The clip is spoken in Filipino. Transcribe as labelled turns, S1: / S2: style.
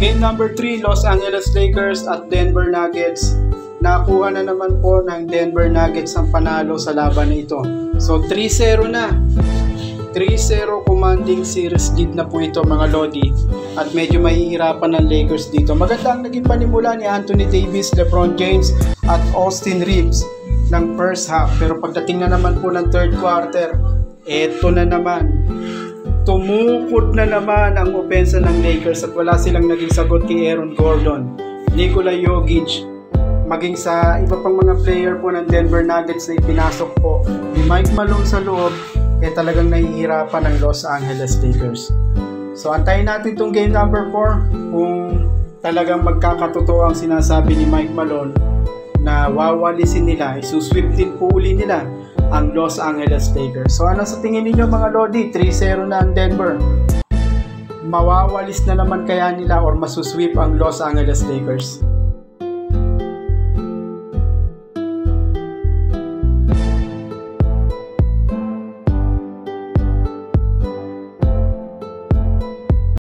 S1: Game number 3, Los Angeles Lakers at Denver Nuggets. Nakuha na naman po ng Denver Nuggets ang panalo sa laban na ito. So 3-0 na. 3-0 commanding series lead na po ito mga Lodi. At medyo mahihirapan ng Lakers dito. Maganda ang naging panimula ni Anthony Davis, LeBron James at Austin Reeves ng first half. Pero pagdating na naman po ng third quarter, eto na naman. Tumukod na naman ang opensa ng Lakers at wala silang naging sagot kay Aaron Gordon, Nikola Jokic, maging sa iba pang mga player po ng Denver Nuggets na ipinasok po ni Mike Malone sa loob, talagang nahihirapan ng Los Angeles Lakers. So antayin natin itong game number 4 kung talagang magkakatotoo ang sinasabi ni Mike Malone na wawalisin nila, isusweep din po uli nila ang Los Angeles Lakers. So ano sa tingin niyo mga Lodi? 3-0 na ang Denver. Mawawalis na naman kaya nila or masusweep ang Los Angeles Lakers?